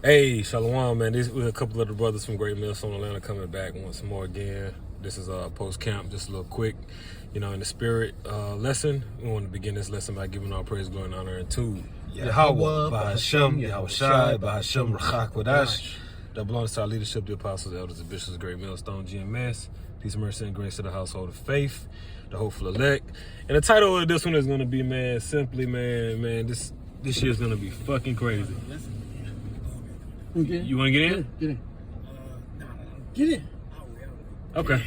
Hey, Shalom, man. This with a couple of the brothers from Great Millstone, Atlanta, coming back once more again. This is post camp, just a little quick, in the spirit lesson. We want to begin this lesson by giving all praise, glory, and honor unto Yahweh, Bahashem, Yahweh Shai, Bahashem, Rachak Wadash. That belongs to our leadership, the apostles, the elders, the bishops, Great Millstone, GMS. Peace, mercy, and grace to the household of faith, the hopeful elect. And the title of this one is going to be, man, simply, man, this year's going to be fucking crazy. Okay. You want to get in? Get in. Get in. Okay.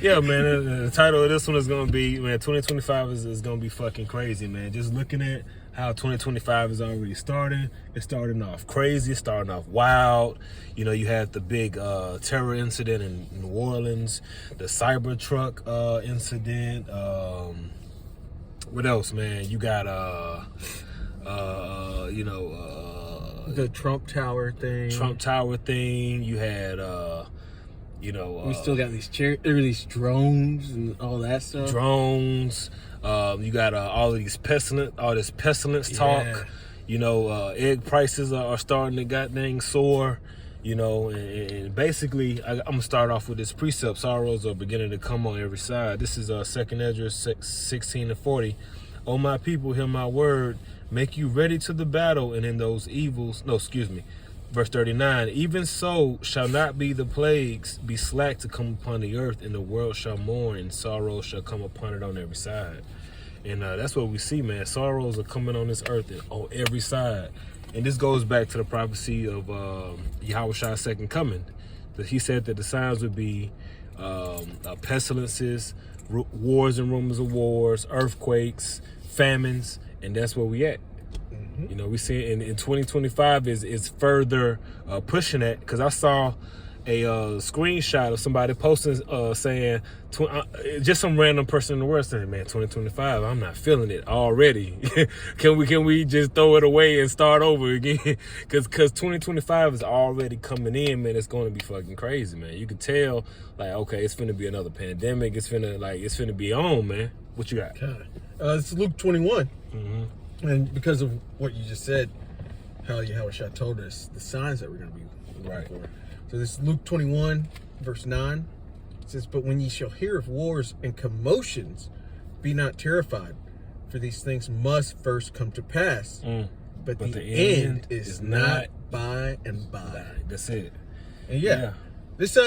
Yeah, man, the title of this one is going to be, man, 2025 is going to be fucking crazy, man. Just looking at how 2025 is already starting. It's starting off crazy. It's starting off wild. You had the big terror incident in New Orleans, the Cybertruck incident. What else, man? You got, the Trump Tower thing. You had, we still got these drones and all that stuff. Drones. You got all this pestilence talk. Egg prices are starting to goddamn soar. And basically, I'm gonna start off with this precept. Sorrows are beginning to come on every side. This is 2nd Ezra 16:40. O my people, hear my word. Make you ready to the battle, and in those evils, verse 39, even so shall not be the plagues be slack to come upon the earth, and the world shall mourn, and sorrow shall come upon it on every side. And that's what we see, man. Sorrows are coming on this earth on every side. And this goes back to the prophecy of Yahweh Shai's second coming. That he said that the signs would be pestilences, wars and rumors of wars, earthquakes, famines, and that's where we at. Mm-hmm. We see in 2025 is further pushing that, because I saw a screenshot of somebody posting saying, just some random person in the world saying, man, 2025, I'm not feeling it already. Can we just throw it away and start over again? Because 2025 is already coming in, man. It's going to be fucking crazy, man. You can tell, like, okay, it's finna be another pandemic. It's finna be on, man. What you got? It's Luke 21. Mm-hmm. And because of what you just said, how Yahweh Shai told us the signs that we're going to be looking for. So this is Luke 21, verse 9. It says, but when ye shall hear of wars and commotions, be not terrified, for these things must first come to pass. But the end is not by and by. That's it. And this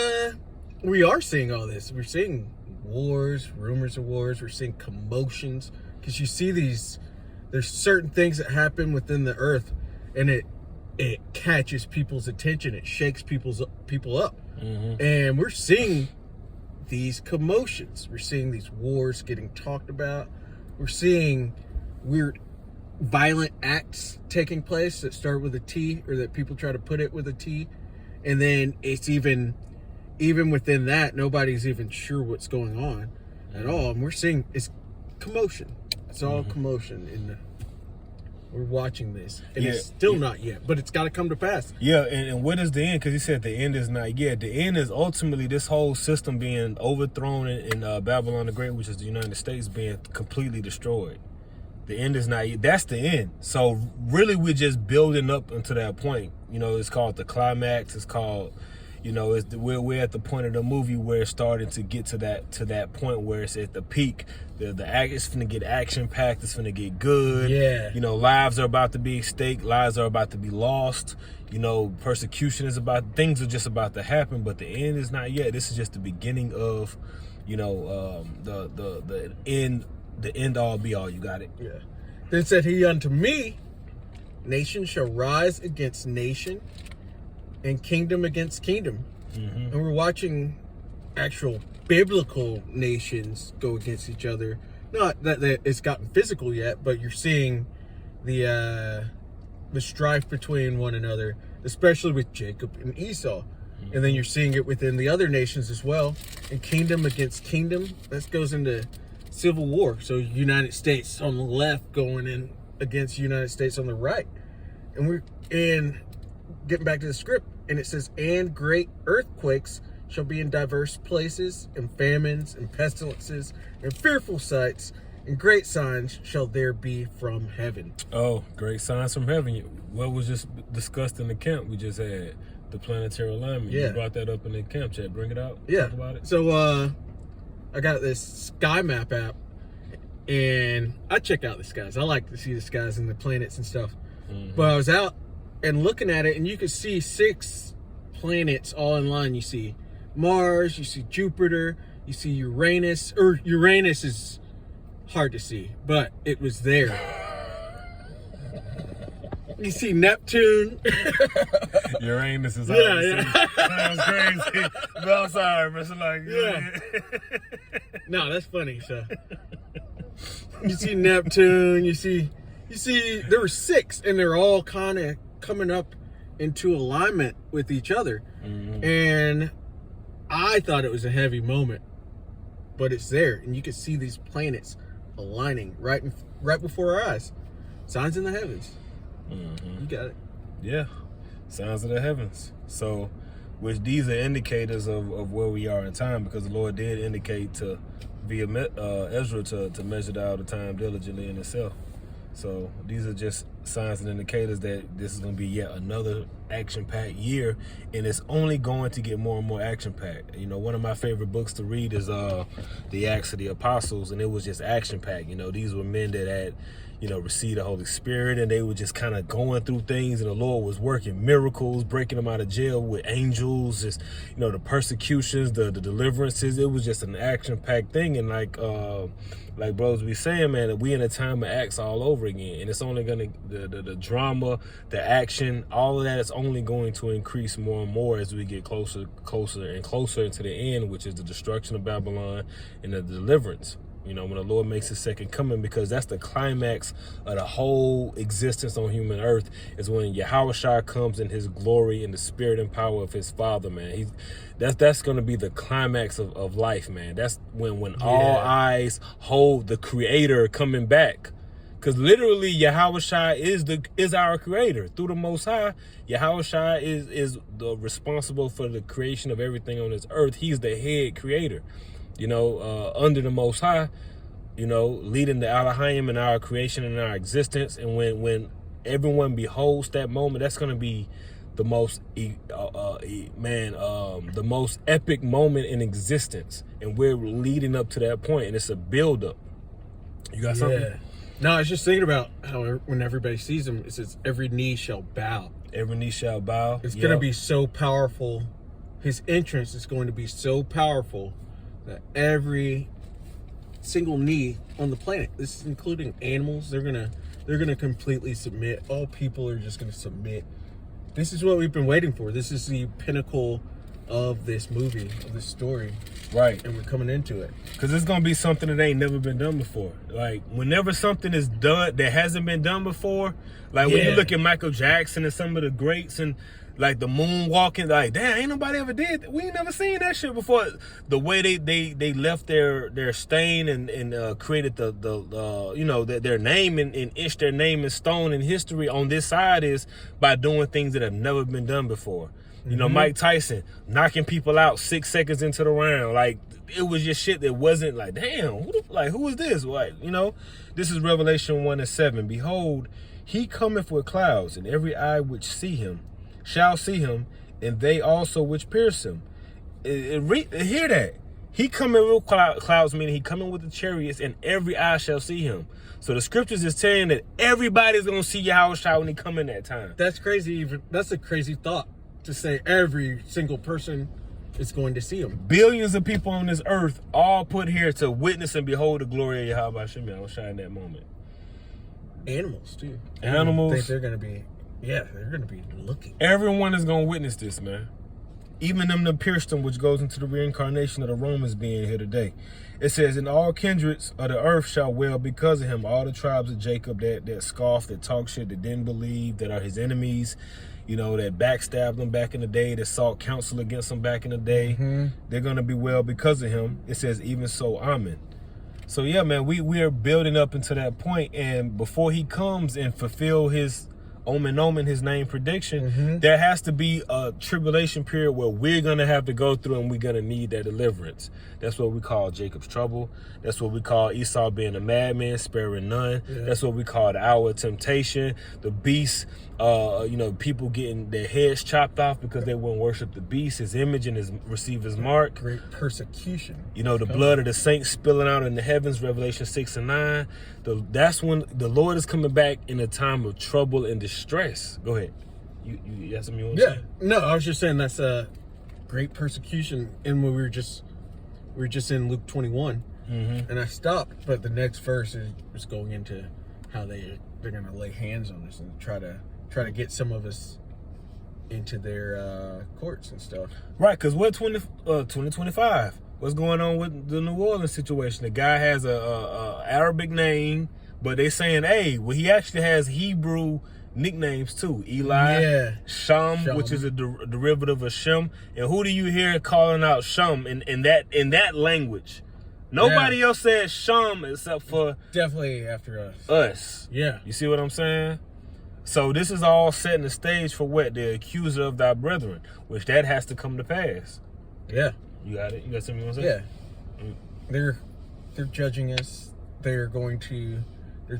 we are seeing all this. We're seeing wars, rumors of wars. We're seeing commotions, because you see there's certain things that happen within the earth, and it catches people's attention. It shakes people up. Mm-hmm. And we're seeing these commotions. We're seeing these wars getting talked about. We're seeing weird violent acts taking place that start with a T, or that people try to put it with a T. And then it's even within that, nobody's even sure what's going on at all. And we're seeing it's commotion. It's all commotion. We're watching this, and it's still not yet, but it's got to come to pass. Yeah, and what is the end? Because he said the end is not yet. The end is ultimately this whole system being overthrown in Babylon the Great, which is the United States, being completely destroyed. The end is not yet. That's the end. So really, we're just building up until that point. It's called the climax. It's called, we're at the point of the movie where it's starting to get to that point where it's at the peak. The act is finna get action packed. It's finna get good. Yeah. Lives are about to be at stake. Lives are about to be lost. Persecution is things are just about to happen. But the end is not yet. This is just the beginning of, the end. The end all be all. You got it. Yeah. Then said he unto me, nation shall rise against nation, and kingdom against kingdom. Mm-hmm. And we're watching actual biblical nations go against each other. Not that it's gotten physical yet, but you're seeing the strife between one another, especially with Jacob and Esau. Mm-hmm. And then you're seeing it within the other nations as well. And kingdom against kingdom, that goes into civil war. So United States on the left going in against United States on the right. And getting back to the script, and it says, and great earthquakes shall be in diverse places, and famines, and pestilences, and fearful sights, and great signs shall there be from heaven. Oh, great signs from heaven. What was just discussed in the camp we just had? The planetary alignment. Yeah. You brought that up in the camp chat. Bring it out. Yeah. Talk about it. So I got this sky map app, and I check out the skies. I like to see the skies and the planets and stuff. Mm-hmm. But I was out and looking at it, and you could see 6 planets all in line. You see Mars, you see Jupiter, you see Uranus. Or Uranus is hard to see, but it was there. You see Neptune. Uranus is Yeah. Sounds crazy. But I'm sorry, but it's like, Yeah. No, that's funny. So you see Neptune. You see. There were 6, and they're all kind of coming up into alignment with each other. Mm-hmm. And I thought it was a heavy moment, but it's there, and you can see these planets aligning right before our eyes. Signs in the heavens. Mm-hmm. You got it. Yeah, signs of the heavens. So, which these are indicators of where we are in time, because the Lord did indicate to via Ezra to measure out the time diligently in itself. So these are just signs and indicators that this is going to be yet another action-packed year, and it's only going to get more and more action-packed. You know, one of my favorite books to read is the Acts of the Apostles, and it was just action-packed. You know, these were men that had, you know, received the Holy Spirit, and they were just kind of going through things, and the Lord was working miracles, breaking them out of jail with angels, just, you know, the persecutions, the deliverances. It was just an action-packed thing, and like bros be saying, man, that we in a time of acts all over again, and it's only gonna the drama, the action, all of that is only going to increase more and more as we get closer and closer into the end, which is the destruction of Babylon and the deliverance. You know, when the Lord makes his second coming, because that's the climax of the whole existence on human earth, is when Yahushua comes in his glory and the spirit and power of his Father, man. That's going to be the climax of life, man. That's when all eyes hold the Creator coming back. Because literally, Yahushua is our Creator. Through the Most High, Yahushua is the responsible for the creation of everything on this earth. He's the head creator. You know, under the Most High, you know, leading the Elohim in our creation and our existence. And when everyone beholds that moment, that's going to be the most, the most epic moment in existence. And we're leading up to that point, and it's a build-up. You got something? Yeah. No, I was just thinking about how when everybody sees him, it says every knee shall bow. Every knee shall bow. It's going to be so powerful. His entrance is going to be so powerful that every single knee on the planet, this is including animals, they're gonna completely submit. All people are just gonna submit. This is what we've been waiting for. This is the pinnacle of this movie, of this story. Right. And we're coming into it. Because it's going to be something that ain't never been done before. Like, whenever something is done that hasn't been done before, like when you look at Michael Jackson and some of the greats, and like the moonwalking, like, damn, ain't nobody ever did that. We ain't never seen that shit before. The way they left their stain and created the you know, their name and etched their name in stone in history on this side is by doing things that have never been done before. You know, Mike Tyson knocking people out 6 seconds into the round. Like, it was just shit that wasn't like, damn, who is this? Like, you know, this is Revelation 1:7. Behold, he cometh with clouds, and every eye which see him shall see him, and they also which pierce him. Hear that. He coming with clouds, meaning he coming with the chariots, and every eye shall see him. So the scriptures is saying that everybody's going to see Yahushua when he come in that time. That's crazy. That's a crazy thought, to say every single person is going to see him. Billions of people on this earth all put here to witness and behold the glory of Yahweh Yahushua in that moment. Animals, too. Animals. I think they're going to be, they're going to be looking. Everyone is going to witness this, man. Even them that pierced them, which goes into the reincarnation of the Romans being here today. It says, and all kindreds of the earth shall wail because of him. All the tribes of Jacob that scoff, that talk shit, that didn't believe, that are his enemies, you know, that backstabbed him back in the day, that sought counsel against him back in the day. They're going to be well because of him. It says, even so, amen. So, yeah, man, we are building up into that point. And before he comes and fulfill his omen, his name prediction, there has to be a tribulation period where we're going to have to go through and we're going to need that deliverance. That's what we call Jacob's trouble. That's what we call Esau being a madman, sparing none. Yeah. That's what we call the hour of temptation, the beast, people getting their heads chopped off because they wouldn't worship the beast, his image, and receive his mark. Great persecution. The blood of the saints spilling out in the heavens, Revelation 6 and 9. That's when the Lord is coming back in a time of trouble and distress. Go ahead. You have something you want to say? No, I was just saying that's a great persecution. And we were just in Luke 21, and I stopped. But the next verse is going into how they're going to lay hands on us and try to get some of us into their courts and stuff. Right, because what 2025? What's going on with the New Orleans situation? The guy has a Arabic name, but they saying, he actually has Hebrew nicknames too. Eli, Sham, which is a derivative of Shem. And who do you hear calling out Sham in that language? Nobody else said Sham except for definitely after us. Yeah. You see what I'm saying? So this is all setting the stage for what? The accuser of thy brethren, which that has to come to pass. Yeah. You got it? You got something you want to say? Yeah. They're judging us. They're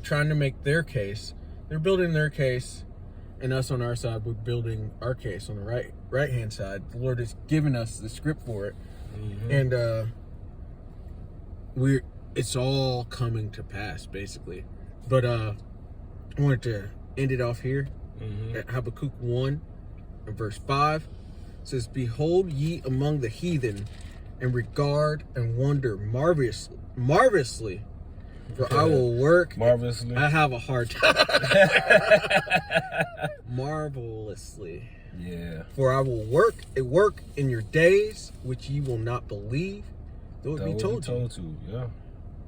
trying to make their case. They're building their case, and us on our side, we're building our case on the right hand side. The Lord has given us the script for it. And it's all coming to pass, basically. But I wanted to end it off here at Habakkuk 1 and verse 5. It says, "Behold ye among the heathen, and regard and wonder marvelously, for I will work." Marvelously. I have a hard time. Marvelously. Yeah. "For I will work a work in your days, which ye will not believe, though it be told you." Yeah.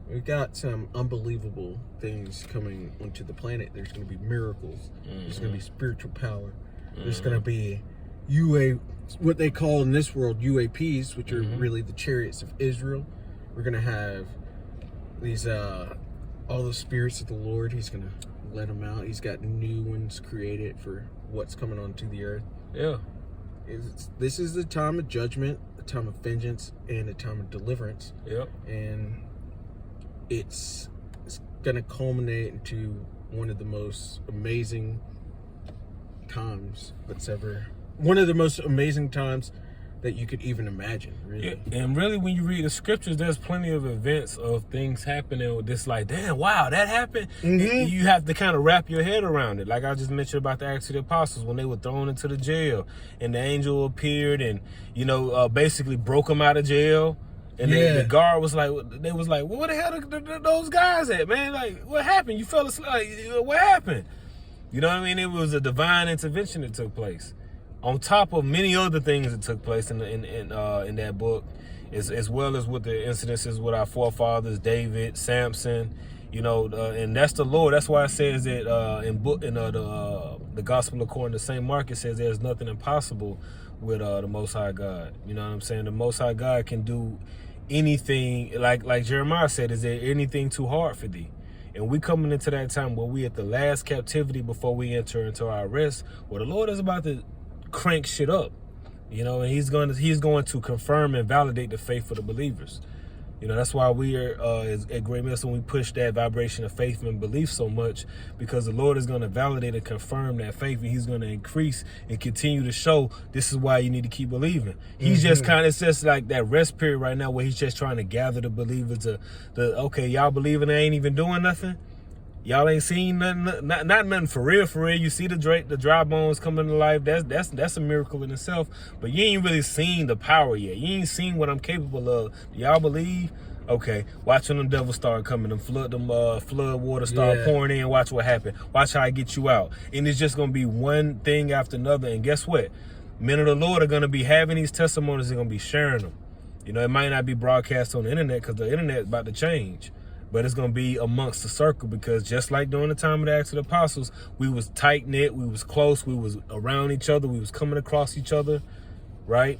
We got some unbelievable things coming onto the planet. There's going to be miracles. There's going to be spiritual power. There's going to be what they call in this world UAPs, which are really the chariots of Israel. We're going to have these all the spirits of the Lord. He's going to let them out. He's got new ones created for what's coming onto the earth. Yeah. This is the time of judgment, a time of vengeance, and a time of deliverance. Yep. And it's going to culminate into one of the most amazing times one of the most amazing times that you could even imagine, really. Yeah, and really, when you read the scriptures, there's plenty of events of things happening with this, like, damn, wow, that happened. You have to kind of wrap your head around it. Like I just mentioned about the Acts of the Apostles, when they were thrown into the jail and the angel appeared and, basically broke them out of jail. And the guard was like, well, where the hell are those guys at, man? Like, what happened? You fell asleep. Like, what happened? You know what I mean? It was a divine intervention that took place, on top of many other things that took place in that book, as well as with the incidences with our forefathers, David, Samson, and that's the Lord. That's why it says that the Gospel according to St. Mark, it says there's nothing impossible with the Most High God. You know what I'm saying? The Most High God can do anything. Like Jeremiah said, is there anything too hard for thee? And we coming into that time where we at the last captivity before we enter into our rest, where the Lord is about to crank shit up, and he's going to confirm and validate the faith of the believers. That's why we are at Great Millstone, we push that vibration of faith and belief so much, because the Lord is going to validate and confirm that faith, and he's going to increase and continue to show this is why you need to keep believing. He's just it's just like that rest period right now where he's just trying to gather the believers okay, y'all believing they ain't even doing nothing? Y'all ain't seen nothing, not nothing for real. You see the dry bones coming to life. That's a miracle in itself. But you ain't really seen the power yet. You ain't seen what I'm capable of. Y'all believe? Okay, watch when them devils start coming, them flood water start pouring in. Watch what happen. Watch how I get you out. And it's just gonna be one thing after another. And guess what? Men of the Lord are gonna be having these testimonies. They're gonna be sharing them. It might not be broadcast on the internet because the internet is about to change. But it's going to be amongst the circle, because just like during the time of the Acts of the Apostles, we was tight-knit, we was close, we was around each other, we was coming across each other, right?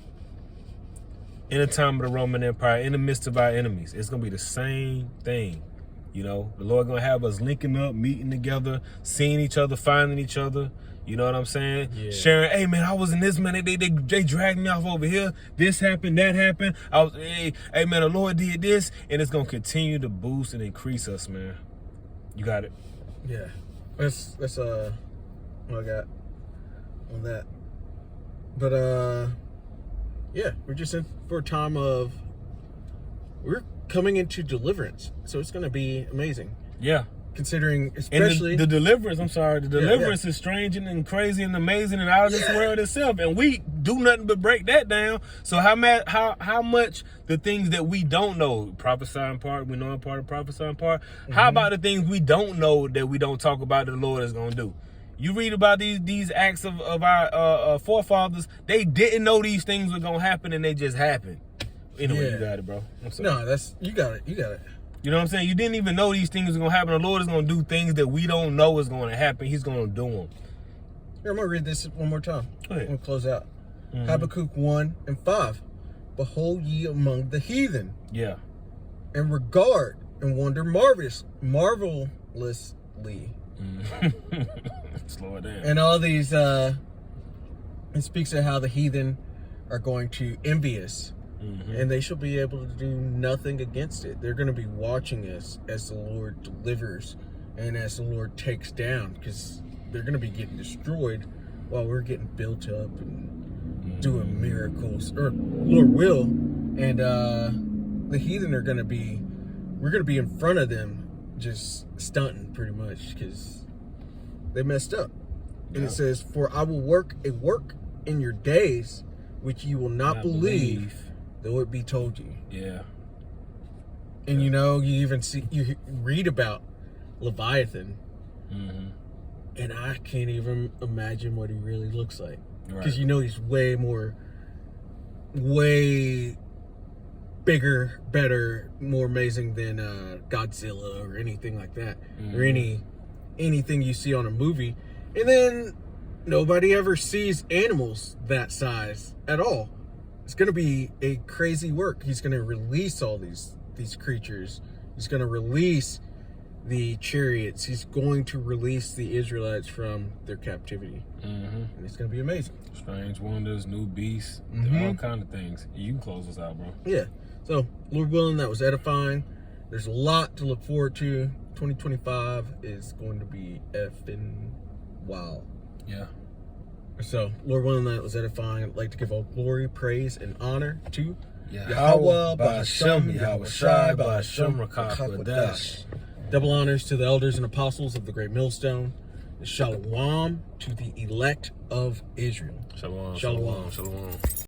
In the time of the Roman Empire, in the midst of our enemies. It's going to be the same thing. You know, the Lord gonna have us linking up, meeting together, seeing each other, finding each other. You know what I'm saying? Yeah. Sharing, hey man, I was in this, man. They dragged me off over here. This happened, that happened. Hey man, the Lord did this, and it's gonna continue to boost and increase us, man. You got it. Yeah. That's what I got on that. But yeah, we're just in for a time of, we're coming into deliverance, so it's gonna be amazing. Yeah. Considering, especially the deliverance, the deliverance is strange and crazy and amazing and out of this world itself, and we do nothing but break that down. So how much the things that we don't know, prophesying part, we know a part of prophesying part. How about the things we don't know that we don't talk about that the Lord is gonna do? You read about these acts of our forefathers. They didn't know these things were gonna happen, and they just happened. Anyway, you got it, bro. I'm sorry. No, you got it. You know what I'm saying? You didn't even know these things were going to happen. The Lord is going to do things that we don't know is going to happen. He's going to do them. Here, I'm going to read this one more time. Go ahead. I'm going to close out. Habakkuk 1:5. Behold ye among the heathen. Yeah. And regard and wonder marvelously. Slow it down. And all these, it speaks of how the heathen are going to envy us. And they shall be able to do nothing against it. They're going to be watching us as the Lord delivers and as the Lord takes down, because they're going to be getting destroyed while we're getting built up and doing miracles, or Lord will. And the heathen are going to be, we're going to be in front of them just stunting pretty much, because they messed up. And it says, for I will work a work in your days which you will not believe, though it be told you. Yeah. And you know, you read about Leviathan, and I can't even imagine what he really looks like, because you know he's way bigger, better, more amazing than Godzilla or anything like that, or anything you see on a movie. And then nobody ever sees animals that size at all. It's going to be a crazy work. He's going to release all these creatures. He's going to release the chariots. He's going to release the Israelites from their captivity. And it's going to be amazing. Strange wonders, new beasts, all kind of things. You can close us out, bro. Yeah. So, Lord willing, that was edifying. There's a lot to look forward to. 2025 is going to be effing wild. Yeah. So, Lord willing, that was edifying. I'd like to give all glory, praise, and honor to Yahweh, Ba'ashem, Yahweh Shai, Ba'ashem, Rakakwadesh. Double honors to the elders and apostles of the Great Millstone. Shalom to the elect of Israel. Shalom, Shalom. shalom, shalom.